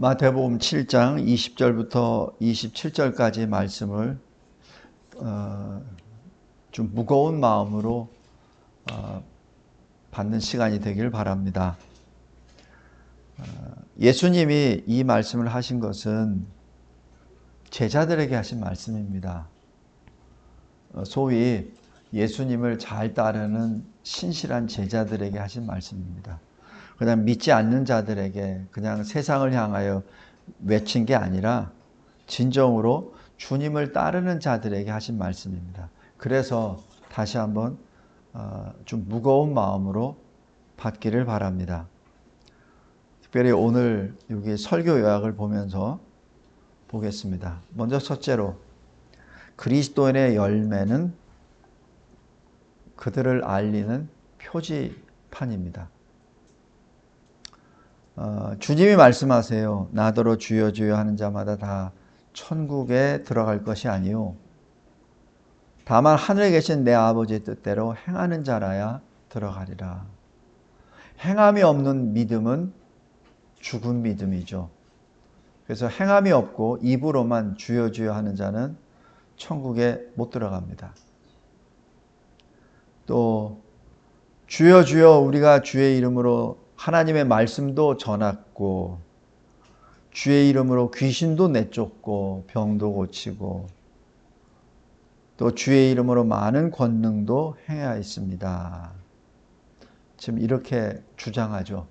마태복음 7장 20절부터 27절까지 말씀을 좀 무거운 마음으로 받는 시간이 되길 바랍니다. 예수님이 이 말씀을 하신 것은 제자들에게 하신 말씀입니다. 소위 예수님을 잘 따르는 신실한 제자들에게 하신 말씀입니다. 그냥 믿지 않는 자들에게 그냥 세상을 향하여 외친 게 아니라 진정으로 주님을 따르는 자들에게 하신 말씀입니다. 그래서 다시 한번 좀 무거운 마음으로 받기를 바랍니다. 특별히 오늘 여기 설교 요약을 보면서 보겠습니다. 먼저 첫째로 그리스도인의 열매는 그들을 알리는 표지판입니다. 주님이 말씀하세요. 나더러 주여 주여 하는 자마다 다 천국에 들어갈 것이 아니요 다만 하늘에 계신 내 아버지의 뜻대로 행하는 자라야 들어가리라. 행함이 없는 믿음은 죽은 믿음이죠. 그래서 행함이 없고 입으로만 주여 주여 하는 자는 천국에 못 들어갑니다. 또 주여 주여 우리가 주의 이름으로 하나님의 말씀도 전했고 주의 이름으로 귀신도 내쫓고 병도 고치고 또 주의 이름으로 많은 권능도 행하였습니다. 지금 이렇게 주장하죠.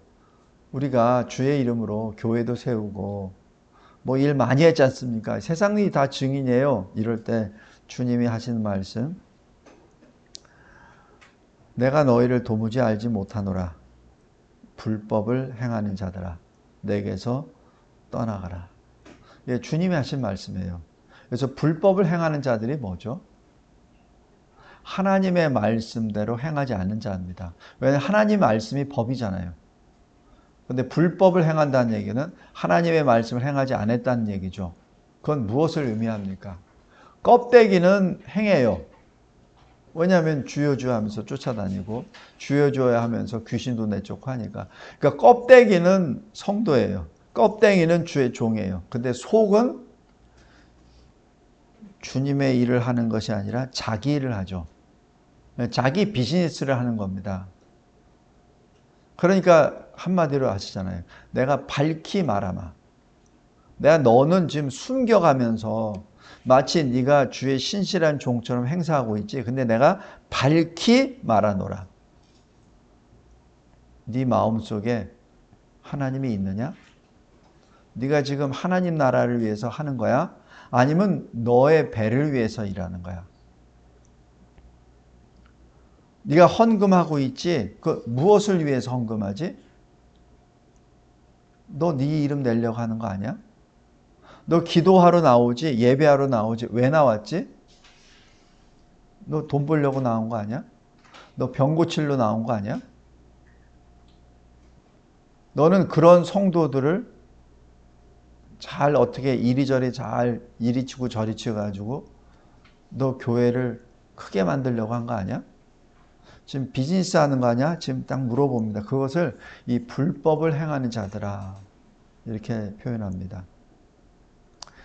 우리가 주의 이름으로 교회도 세우고 뭐 일 많이 했지 않습니까? 세상이 다 증인이에요. 이럴 때 주님이 하시는 말씀, 내가 너희를 도무지 알지 못하노라. 불법을 행하는 자들아 내게서 떠나가라. 예, 주님이 하신 말씀이에요. 그래서 불법을 행하는 자들이 뭐죠? 하나님의 말씀대로 행하지 않는 자입니다. 왜냐하면 하나님의 말씀이 법이잖아요. 그런데 불법을 행한다는 얘기는 하나님의 말씀을 행하지 않았다는 얘기죠. 그건 무엇을 의미합니까? 껍데기는 행해요. 왜냐하면 주여 주여 하면서 쫓아다니고 주여 주여 하면서 귀신도 내쫓고 하니까. 그러니까 껍데기는 성도예요. 껍데기는 주의 종이에요. 근데 속은 주님의 일을 하는 것이 아니라 자기 일을 하죠. 자기 비즈니스를 하는 겁니다. 그러니까 한마디로 하시잖아요. 내가 밝히 말하마. 내가 너는 지금 숨겨가면서 마치 네가 주의 신실한 종처럼 행사하고 있지. 근데 내가 밝히 말하노라. 네 마음속에 하나님이 있느냐? 네가 지금 하나님 나라를 위해서 하는 거야? 아니면 너의 배를 위해서 일하는 거야? 네가 헌금하고 있지? 그 무엇을 위해서 헌금하지? 너 네 이름 내려고 하는 거 아니야? 너 기도하러 나오지? 예배하러 나오지? 왜 나왔지? 너 돈 벌려고 나온 거 아니야? 너 병 고치러 나온 거 아니야? 너는 그런 성도들을 잘 어떻게 이리저리 잘 이리 치고 저리 치가지고 너 교회를 크게 만들려고 한 거 아니야? 지금 비즈니스 하는 거 아니야? 지금 딱 물어봅니다. 그것을 이 불법을 행하는 자들아 이렇게 표현합니다.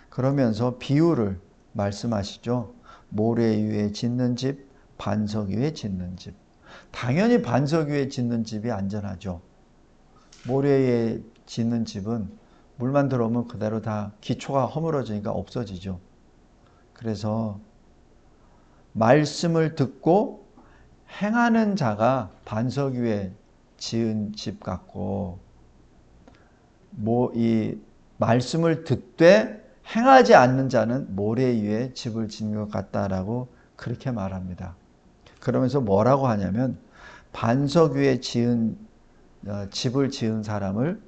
그러면서 비유를 말씀하시죠. 모래 위에 짓는 집, 반석 위에 짓는 집. 당연히 반석 위에 짓는 집이 안전하죠. 모래 위에 짓는 집은 물만 들어오면 그대로 다 기초가 허물어지니까 없어지죠. 그래서 말씀을 듣고 행하는 자가 반석 위에 지은 집 같고 이 말씀을 듣되 행하지 않는 자는 모래 위에 집을 짓는 것 같다라고 그렇게 말합니다. 그러면서 뭐라고 하냐면 반석 위에 집을 지은 사람을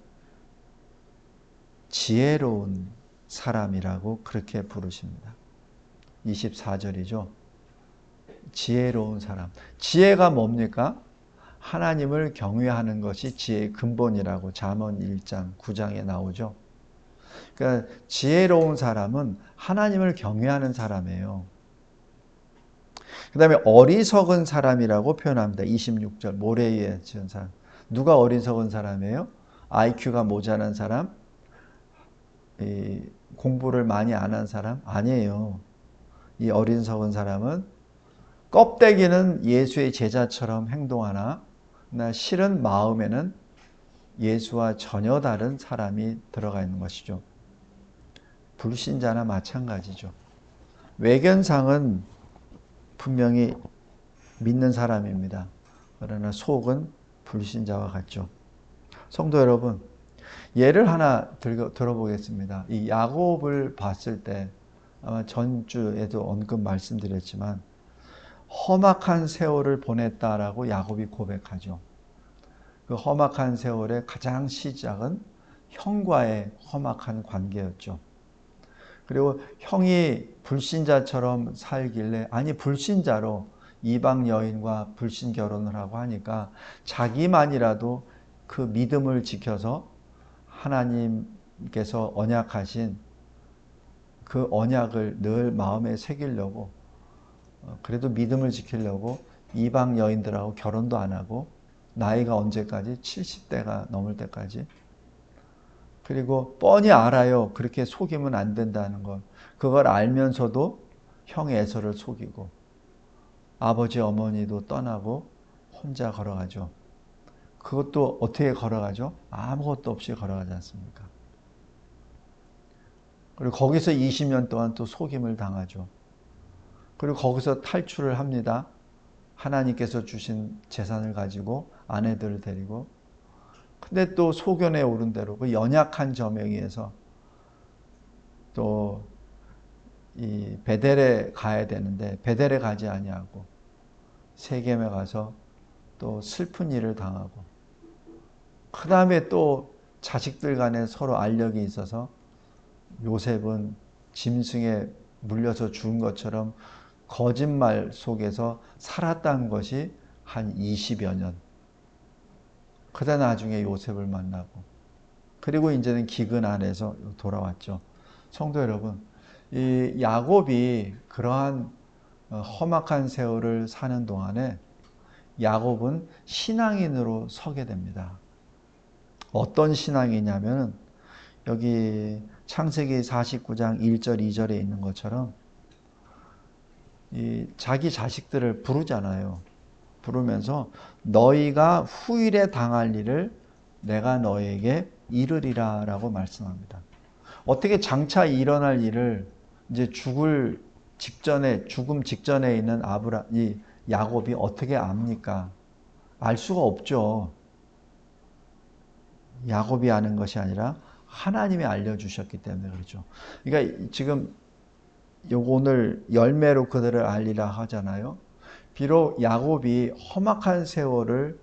지혜로운 사람이라고 그렇게 부르십니다. 24절이죠. 지혜로운 사람. 지혜가 뭡니까? 하나님을 경외하는 것이 지혜의 근본이라고 잠언 1장 9장에 나오죠. 그러니까 지혜로운 사람은 하나님을 경외하는 사람이에요. 그 다음에 어리석은 사람이라고 표현합니다. 26절 모래 위에 지은 사람. 누가 어리석은 사람이에요? IQ가 모자란 사람? 이 공부를 많이 안 한 사람? 아니에요. 이 어린석은 사람은 껍데기는 예수의 제자처럼 행동하나 실은 마음에는 예수와 전혀 다른 사람이 들어가 있는 것이죠. 불신자나 마찬가지죠. 외견상은 분명히 믿는 사람입니다. 그러나 속은 불신자와 같죠. 성도 여러분, 예를 하나 들어보겠습니다. 이 야곱을 봤을 때 아마 전주에도 언급 말씀드렸지만 험악한 세월을 보냈다라고 야곱이 고백하죠. 그 험악한 세월의 가장 시작은 형과의 험악한 관계였죠. 그리고 형이 불신자처럼 살길래 아니 불신자로 이방 여인과 불신 결혼을 하고 하니까 자기만이라도 그 믿음을 지켜서 하나님께서 언약하신 그 언약을 늘 마음에 새기려고 그래도 믿음을 지키려고 이방 여인들하고 결혼도 안 하고 나이가 언제까지? 70대가 넘을 때까지. 그리고 뻔히 알아요. 그렇게 속이면 안 된다는 걸. 그걸 알면서도 형 에서를 속이고 아버지 어머니도 떠나고 혼자 걸어가죠. 그것도 어떻게 걸어가죠? 아무것도 없이 걸어가지 않습니까? 그리고 거기서 20년 동안 또 속임을 당하죠. 그리고 거기서 탈출을 합니다. 하나님께서 주신 재산을 가지고 아내들을 데리고. 근데 또 소견에 오른 대로 그 연약한 점에 의해서 또 이 베델에 가야 되는데 베델에 가지 아니하고 세겜에 가서 또 슬픈 일을 당하고 그 다음에 또 자식들 간에 서로 알력이 있어서 요셉은 짐승에 물려서 죽은 것처럼 거짓말 속에서 살았다는 것이 한 20여 년. 그러다 나중에 요셉을 만나고 그리고 이제는 기근 안에서 돌아왔죠. 성도 여러분, 이 야곱이 그러한 험악한 세월을 사는 동안에 야곱은 신앙인으로 서게 됩니다. 어떤 신앙이냐면 여기 창세기 49장 1절 2절에 있는 것처럼 이 자기 자식들을 부르잖아요. 부르면서 너희가 후일에 당할 일을 내가 너에게 이르리라 라고 말씀합니다. 어떻게 장차 일어날 일을 이제 죽을 직전에 죽음 직전에 있는 이 야곱이 어떻게 압니까? 알 수가 없죠. 야곱이 아는 것이 아니라 하나님이 알려주셨기 때문에 그렇죠. 그러니까 지금 요거 오늘 열매로 그들을 알리라 하잖아요. 비록 야곱이 험악한 세월을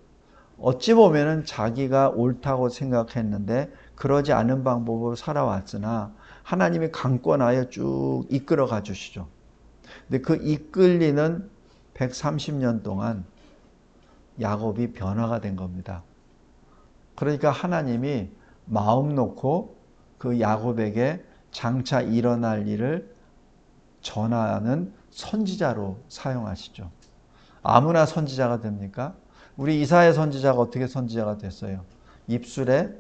어찌 보면은 자기가 옳다고 생각했는데 그러지 않은 방법으로 살아왔으나 하나님이 강권하여 쭉 이끌어 가 주시죠. 근데 그 이끌리는 130년 동안 야곱이 변화가 된 겁니다. 그러니까 하나님이 마음 놓고 그 야곱에게 장차 일어날 일을 전하는 선지자로 사용하시죠. 아무나 선지자가 됩니까? 우리 이사야 선지자가 어떻게 선지자가 됐어요? 입술에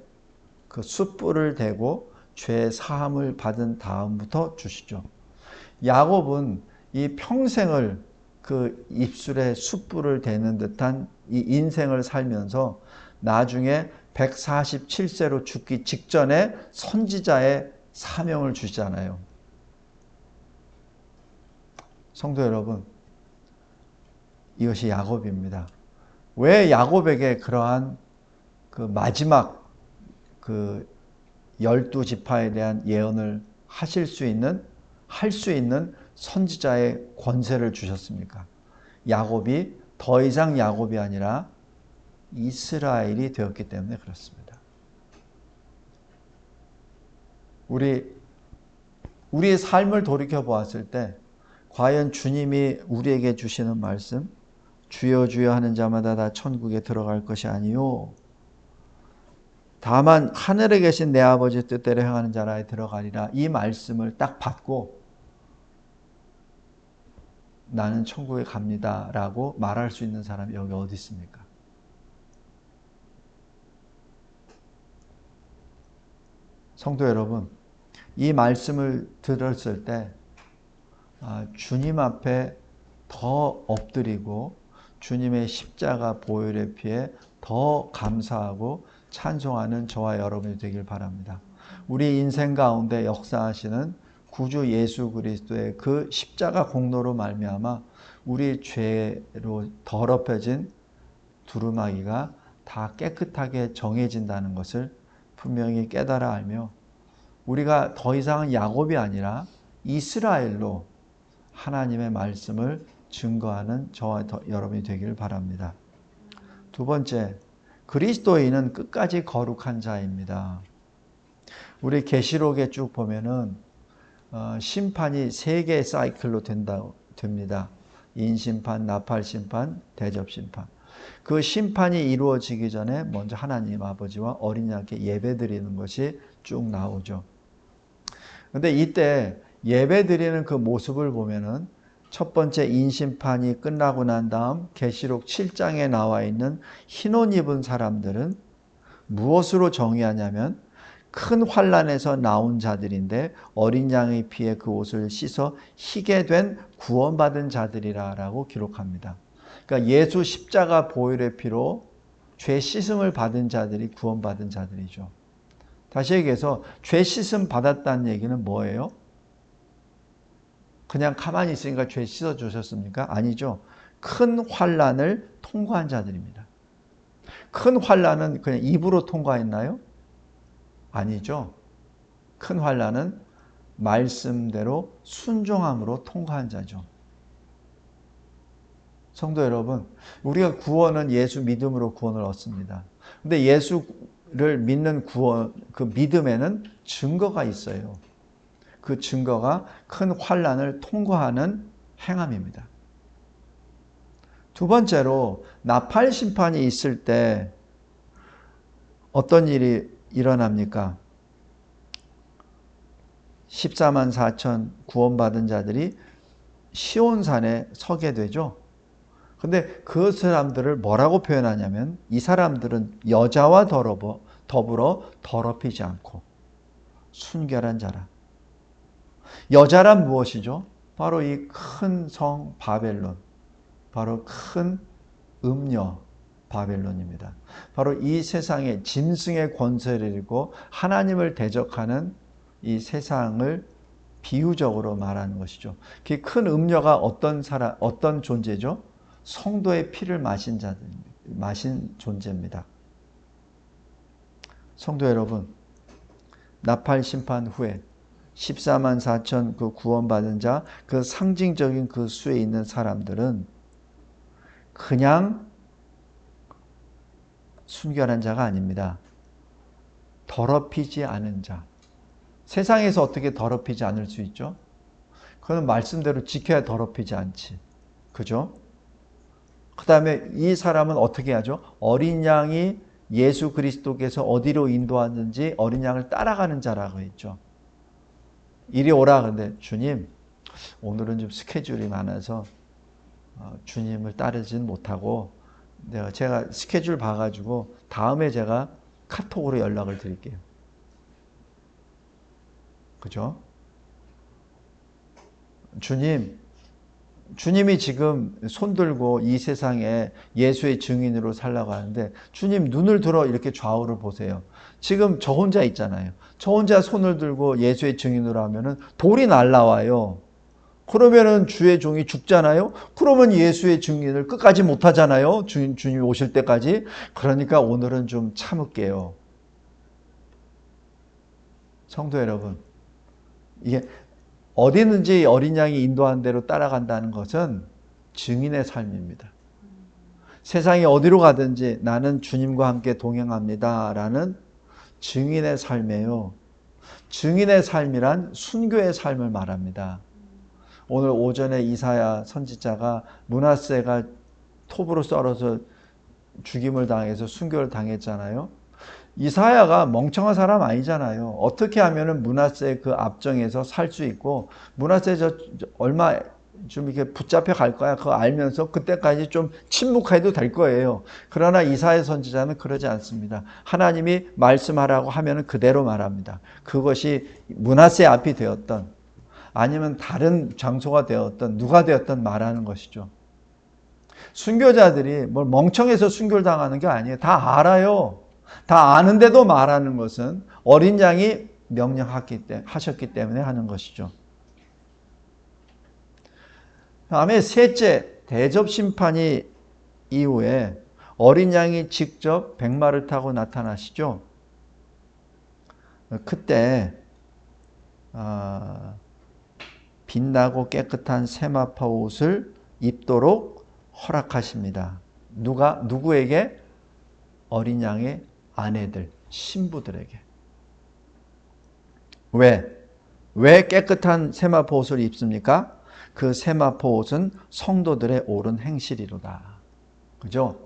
그 숯불을 대고 죄 사함을 받은 다음부터 주시죠. 야곱은 이 평생을 그 입술에 숯불을 대는 듯한 이 인생을 살면서 나중에 147세로 죽기 직전에 선지자의 사명을 주시잖아요. 성도 여러분, 이것이 야곱입니다. 왜 야곱에게 그러한 그 마지막 그 12지파에 대한 예언을 할 수 있는 선지자의 권세를 주셨습니까? 야곱이 더 이상 야곱이 아니라 이스라엘이 되었기 때문에 그렇습니다. 우리의 삶을 돌이켜 보았을 때 과연 주님이 우리에게 주시는 말씀 주여 주여 하는 자마다 다 천국에 들어갈 것이 아니요 다만 하늘에 계신 내 아버지 뜻대로 행하는 자라에 들어가리라. 이 말씀을 딱 받고 나는 천국에 갑니다 라고 말할 수 있는 사람이 여기 어디 있습니까? 성도 여러분, 이 말씀을 들었을 때 주님 앞에 더 엎드리고 주님의 십자가 보혈의 피에 더 감사하고 찬송하는 저와 여러분이 되길 바랍니다. 우리 인생 가운데 역사하시는 구주 예수 그리스도의 그 십자가 공로로 말미암아 우리 죄로 더럽혀진 두루마기가 다 깨끗하게 정해진다는 것을 분명히 깨달아 알며 우리가 더 이상은 야곱이 아니라 이스라엘로 하나님의 말씀을 증거하는 저와 여러분이 되기를 바랍니다. 두 번째, 그리스도인은 끝까지 거룩한 자입니다. 우리 계시록에 쭉 보면은 심판이 세 개의 사이클로 됩니다. 인심판, 나팔심판, 대접심판. 그 심판이 이루어지기 전에 먼저 하나님 아버지와 어린 양께 예배드리는 것이 쭉 나오죠. 근데 이때 예배드리는 그 모습을 보면은 첫 번째 인심판이 끝나고 난 다음 계시록 7장에 나와 있는 흰옷 입은 사람들은 무엇으로 정의하냐면 큰 환난에서 나온 자들인데 어린 양의 피에 그 옷을 씻어 희게 된 구원받은 자들이라고 기록합니다. 그러니까 예수 십자가 보혈의 피로 죄 씻음을 받은 자들이 구원받은 자들이죠. 다시 얘기해서 죄 씻음 받았다는 얘기는 뭐예요? 그냥 가만히 있으니까 죄 씻어 주셨습니까? 아니죠. 큰 환난을 통과한 자들입니다. 큰 환난은 그냥 입으로 통과했나요? 아니죠. 큰 환난은 말씀대로 순종함으로 통과한 자죠. 성도 여러분, 우리가 구원은 예수 믿음으로 구원을 얻습니다. 근데 예수를 믿는 구원, 그 믿음에는 증거가 있어요. 그 증거가 큰 환난을 통과하는 행함입니다. 두 번째로 나팔 심판이 있을 때 어떤 일이 일어납니까? 14만 4천 구원받은 자들이 시온산에 서게 되죠. 근데 그 사람들을 뭐라고 표현하냐면 이 사람들은 여자와 더불어 더럽히지 않고 순결한 자라. 여자란 무엇이죠? 바로 이 큰 성 바벨론, 바로 큰 음녀 바벨론입니다. 바로 이 세상의 짐승의 권세를 이루고 하나님을 대적하는 이 세상을 비유적으로 말하는 것이죠. 그 큰 음녀가 어떤 존재죠? 성도의 피를 마신 존재입니다. 성도 여러분, 나팔 심판 후에 14만 4천 그 구원받은 자, 그 상징적인 그 수에 있는 사람들은 그냥 순결한 자가 아닙니다. 더럽히지 않은 자. 세상에서 어떻게 더럽히지 않을 수 있죠? 그건 말씀대로 지켜야 더럽히지 않지. 그죠? 그 다음에 이 사람은 어떻게 하죠? 어린 양이 예수 그리스도께서 어디로 인도하는지 어린 양을 따라가는 자라고 했죠. 이리 오라. 근데 주님, 오늘은 좀 스케줄이 많아서 주님을 따르진 못하고 제가 스케줄 봐가지고 다음에 제가 카톡으로 연락을 드릴게요. 그죠? 주님이 지금 손들고 이 세상에 예수의 증인으로 살라고 하는데 주님 눈을 들어 이렇게 좌우를 보세요. 지금 저 혼자 있잖아요. 저 혼자 손을 들고 예수의 증인으로 하면은 돌이 날라와요. 그러면은 주의 종이 죽잖아요. 그러면 예수의 증인을 끝까지 못 하잖아요. 주님이 오실 때까지. 그러니까 오늘은 좀 참을게요. 성도 여러분, 이게 어디든지 어린 양이 인도한 대로 따라간다는 것은 증인의 삶입니다. 세상에 어디로 가든지 나는 주님과 함께 동행합니다 라는 증인의 삶이에요. 증인의 삶이란 순교의 삶을 말합니다. 오늘 오전에 이사야 선지자가 므낫세가 톱으로 썰어서 죽임을 당해서 순교를 당했잖아요. 이사야가 멍청한 사람 아니잖아요. 어떻게 하면은 므낫세의 그 압정에서 살 수 있고 므낫세 얼마 좀 이렇게 붙잡혀 갈 거야. 그거 알면서 그때까지 좀 침묵해도 될 거예요. 그러나 이사야 선지자는 그러지 않습니다. 하나님이 말씀하라고 하면 그대로 말합니다. 그것이 므낫세 앞이 되었던 아니면 다른 장소가 되었던 누가 되었던 말하는 것이죠. 순교자들이 뭘 멍청해서 순교를 당하는 게 아니에요. 다 알아요. 다 아는데도 말하는 것은 어린 양이 명령하셨기 때문에 하는 것이죠. 다음에 셋째, 대접 심판이 이후에 어린 양이 직접 백마를 타고 나타나시죠. 그때 빛나고 깨끗한 세마포 옷을 입도록 허락하십니다. 누구에게? 어린 양의 아내들, 신부들에게. 왜 깨끗한 세마포 옷을 입습니까? 그 세마포 옷은 성도들의 옳은 행실이로다. 그죠?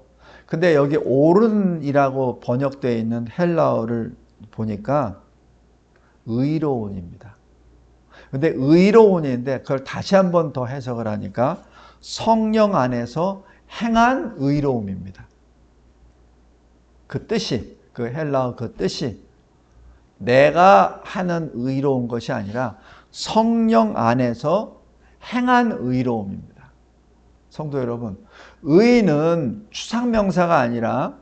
근데 여기 옳은이라고 번역되어 있는 헬라어를 보니까 의로운입니다. 근데 의로운인데 그걸 다시 한 번 더 해석을 하니까 성령 안에서 행한 의로움입니다. 그 뜻이, 그 헬라어 그 뜻이 내가 하는 의로운 것이 아니라 성령 안에서 행한 의로움입니다. 성도 여러분, 의는 추상명사가 아니라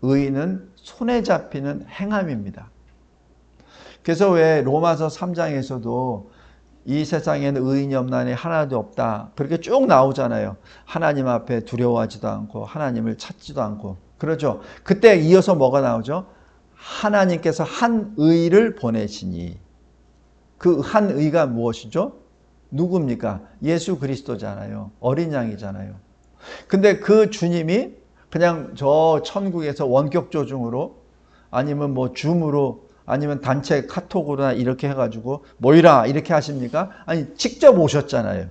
의는 손에 잡히는 행함입니다. 그래서 왜 로마서 3장에서도 이 세상에는 의인이 없나니 하나도 없다. 그렇게 쭉 나오잖아요. 하나님 앞에 두려워하지도 않고 하나님을 찾지도 않고. 그렇죠. 그때 이어서 뭐가 나오죠? 하나님께서 한 의를 보내시니. 그 한 의가 무엇이죠? 누굽니까? 예수 그리스도잖아요. 어린 양이잖아요. 근데 그 주님이 그냥 저 천국에서 원격 조중으로 아니면 뭐 줌으로 아니면 단체 카톡으로나 이렇게 해가지고 모이라 이렇게 하십니까? 아니 직접 오셨잖아요.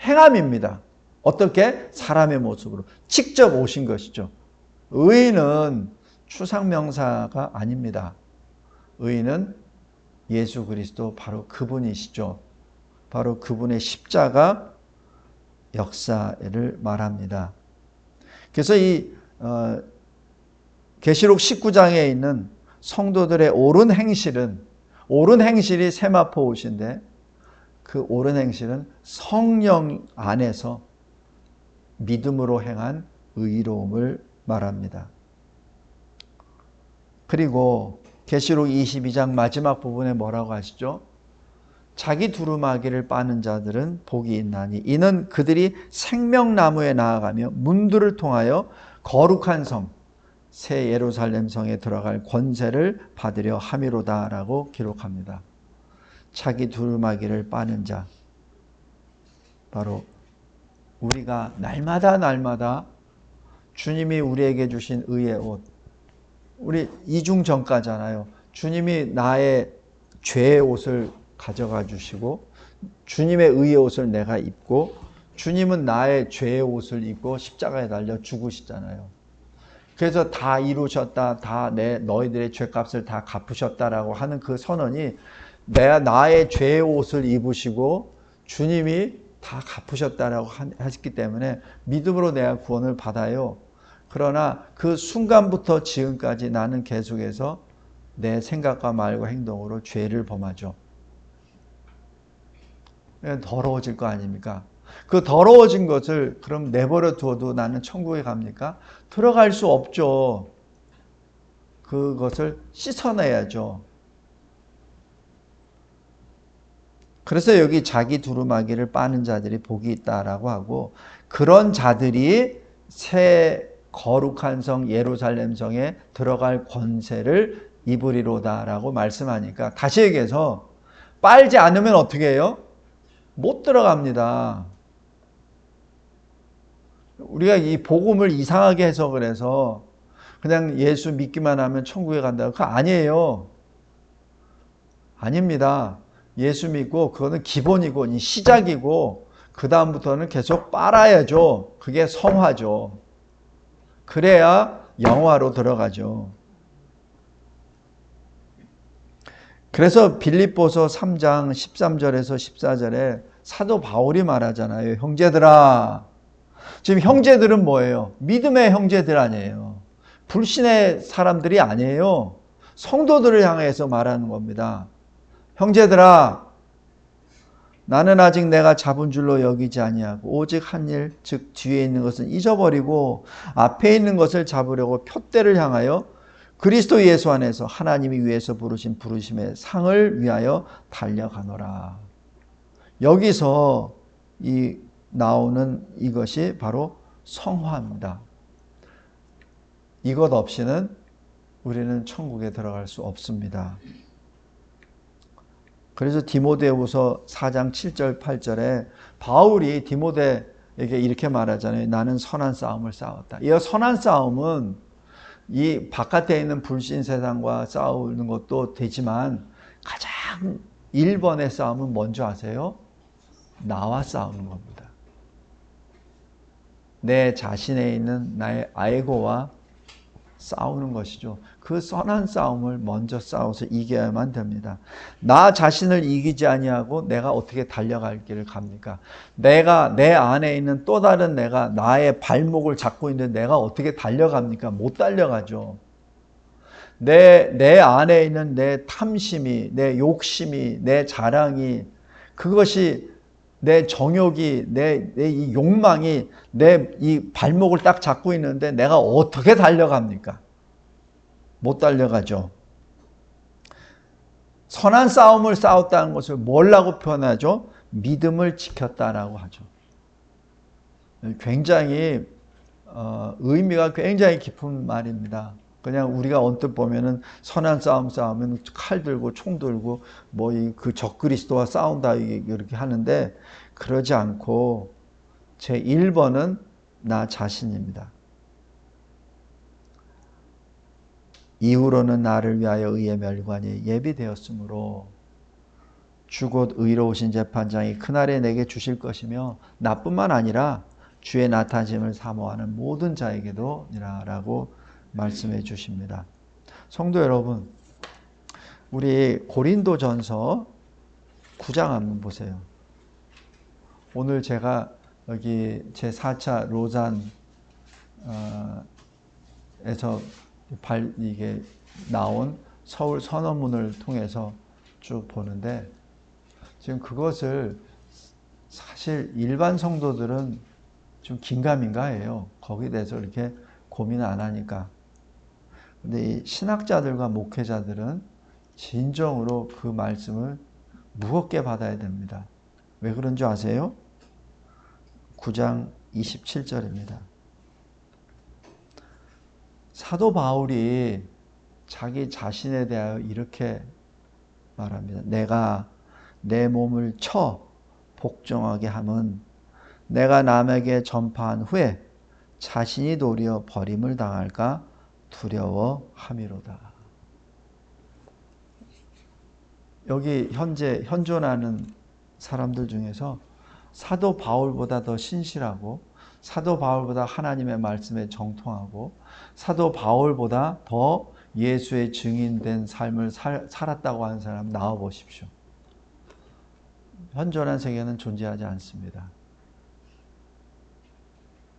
행함입니다. 어떻게? 사람의 모습으로 직접 오신 것이죠. 의인은 추상명사가 아닙니다. 의인은 예수 그리스도 바로 그분이시죠. 바로 그분의 십자가 역사를 말합니다. 그래서 이 계시록 19장에 있는 성도들의 옳은 행실이 세마포 옷인데 그 옳은 행실은 성령 안에서 믿음으로 행한 의로움을 말합니다. 그리고 계시록 22장 마지막 부분에 뭐라고 하시죠? 자기 두루마기를 빠는 자들은 복이 있나니 이는 그들이 생명나무에 나아가며 문들을 통하여 거룩한 성 새 예루살렘 성에 들어갈 권세를 받으려 함이로다라고 기록합니다. 자기 두루마기를 빠는 자, 바로 우리가 날마다 주님이 우리에게 주신 의의 옷, 우리 이중전가잖아요. 주님이 나의 죄의 옷을 가져가 주시고 주님의 의의 옷을 내가 입고 주님은 나의 죄의 옷을 입고 십자가에 달려 죽으시잖아요. 그래서 다 이루셨다, 너희들의 죄값을 다 갚으셨다라고 하는 그 선언이 나의 죄의 옷을 입으시고 주님이 다 갚으셨다라고 하셨기 때문에 믿음으로 내가 구원을 받아요. 그러나 그 순간부터 지금까지 나는 계속해서 내 생각과 말과 행동으로 죄를 범하죠. 더러워질 거 아닙니까? 그 더러워진 것을 그럼 내버려 두어도 나는 천국에 갑니까? 들어갈 수 없죠. 그것을 씻어내야죠. 그래서 여기 자기 두루마기를 빠는 자들이 복이 있다라고 하고 그런 자들이 새 거룩한 성 예루살렘 성에 들어갈 권세를 입으리로다라고 말씀하니까 다시 얘기해서 빨지 않으면 어떻게 해요? 못 들어갑니다. 우리가 이 복음을 이상하게 해석을 해서 그냥 예수 믿기만 하면 천국에 간다. 그거 아니에요. 아닙니다. 예수 믿고 그거는 기본이고 시작이고 그 다음부터는 계속 빨아야죠. 그게 성화죠. 그래야 영화로 들어가죠. 그래서 빌립보서 3장 13절에서 14절에 사도 바울이 말하잖아요. 형제들아. 지금 형제들은 뭐예요? 믿음의 형제들 아니에요. 불신의 사람들이 아니에요. 성도들을 향해서 말하는 겁니다. 형제들아, 나는 아직 내가 잡은 줄로 여기지 아니하고 오직 한 일, 즉 뒤에 있는 것은 잊어버리고 앞에 있는 것을 잡으려고 표대를 향하여 그리스도 예수 안에서 하나님이 위에서 부르신 부르심의 상을 위하여 달려가노라. 여기서 나오는 이것이 바로 성화입니다. 이것 없이는 우리는 천국에 들어갈 수 없습니다. 그래서 디모데후서 4장 7절 8절에 바울이 디모데에게 이렇게 말하잖아요. 나는 선한 싸움을 싸웠다. 이 선한 싸움은 이 바깥에 있는 불신 세상과 싸우는 것도 되지만 가장 1번의 싸움은 뭔지 아세요? 나와 싸우는 겁니다. 내 자신에 있는 나의 아이고와 싸우는 것이죠. 그 선한 싸움을 먼저 싸워서 이겨야만 됩니다. 나 자신을 이기지 아니하고 내가 어떻게 달려갈 길을 갑니까? 내가 내 안에 있는 또 다른 내가 나의 발목을 잡고 있는데 내가 어떻게 달려갑니까? 못 달려가죠. 내 안에 있는 내 탐심이, 내 욕심이, 내 자랑이, 그것이 내 정욕이, 내 이 욕망이 내 이 발목을 딱 잡고 있는데 내가 어떻게 달려갑니까? 못 달려가죠. 선한 싸움을 싸웠다는 것을 뭐라고 표현하죠? 믿음을 지켰다라고 하죠. 굉장히 의미가 굉장히 깊은 말입니다. 그냥 우리가 언뜻 보면은 선한 싸움 싸우면 칼 들고 총 들고 뭐 그 적그리스도와 싸운다 이렇게 하는데 그러지 않고 제 1번은 나 자신입니다. 이후로는 나를 위하여 의의 멸관이 예비되었으므로 주 곧 의로우신 재판장이 그날에 내게 주실 것이며 나뿐만 아니라 주의 나타짐을 사모하는 모든 자에게도 라고 말씀해 주십니다. 성도 여러분, 우리 고린도전서 9장 한번 보세요. 오늘 제가 여기 제4차 로잔에서 이게 나온 서울 선언문을 통해서 쭉 보는데 지금 그것을 사실 일반 성도들은 좀 긴가민가해요. 거기에 대해서 이렇게 고민을 안 하니까. 근데 이 신학자들과 목회자들은 진정으로 그 말씀을 무겁게 받아야 됩니다. 왜 그런 줄 아세요? 9장 27절입니다. 사도 바울이 자기 자신에 대하여 이렇게 말합니다. 내가 내 몸을 쳐 복종하게 함은 내가 남에게 전파한 후에 자신이 도리어 버림을 당할까 두려워함이로다. 여기 현재 현존하는 사람들 중에서 사도 바울보다 더 신실하고 사도 바울보다 하나님의 말씀에 정통하고 사도 바울보다 더 예수의 증인된 삶을 살았다고 하는 사람 나와 보십시오. 현존한 세계는 존재하지 않습니다.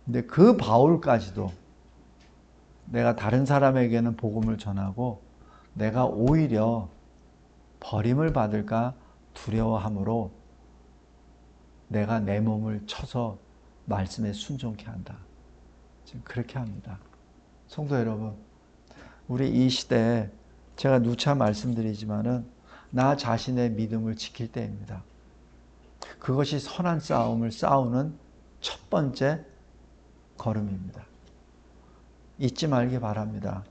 근데 그 바울까지도 내가 다른 사람에게는 복음을 전하고 내가 오히려 버림을 받을까 두려워함으로 내가 내 몸을 쳐서 말씀에 순종케 한다. 지금 그렇게 합니다. 성도 여러분, 우리 이 시대에 제가 누차 말씀드리지만은 나 자신의 믿음을 지킬 때입니다. 그것이 선한 싸움을 싸우는 첫 번째 걸음입니다. 잊지 말기 바랍니다.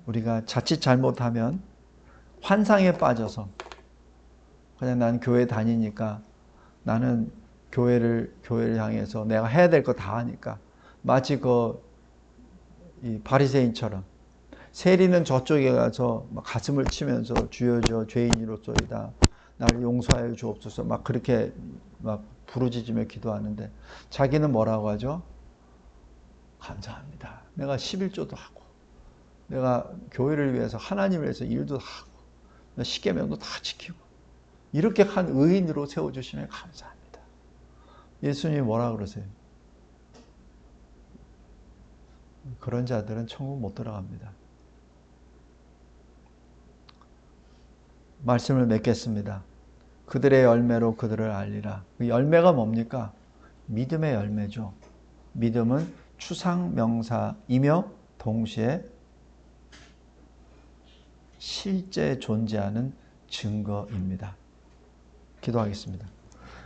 우리가 자칫 잘못하면 환상에 빠져서 그냥 난 교회 다니니까 나는 교회를 향해서 내가 해야 될 거 다 하니까 마치 이 바리새인처럼 세리는 저쪽에 가서 막 가슴을 치면서 주여 저 죄인이로소이다 나를 용서하여 주옵소서 막 그렇게 막 부르짖으며 기도하는데 자기는 뭐라고 하죠? 감사합니다. 내가 11조도 하고 내가 교회를 위해서 하나님을 위해서 일도 하고 십계명도 다 지키고 이렇게 한 의인으로 세워주시면 감사합니다. 예수님이 뭐라 그러세요? 그런 자들은 천국 못 들어갑니다. 말씀을 맺겠습니다. 그들의 열매로 그들을 알리라. 그 열매가 뭡니까? 믿음의 열매죠. 믿음은 추상명사이며 동시에 실제 존재하는 증거입니다. 기도하겠습니다.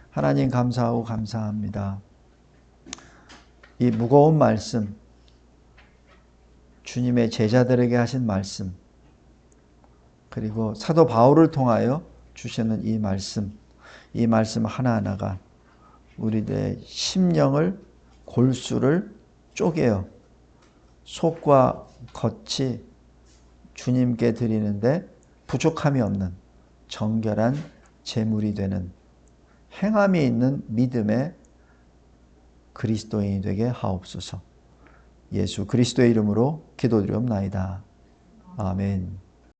하나님 감사하고 감사합니다. 이 무거운 말씀, 주님의 제자들에게 하신 말씀, 그리고 사도 바울을 통하여 주시는 이 말씀 하나하나가 우리들의 심령을, 골수를 쪼개어 속과 겉이 주님께 드리는데 부족함이 없는 정결한 제물이 되는 행함이 있는 믿음의 그리스도인이 되게 하옵소서. 예수 그리스도의 이름으로 기도드리옵나이다. 아멘.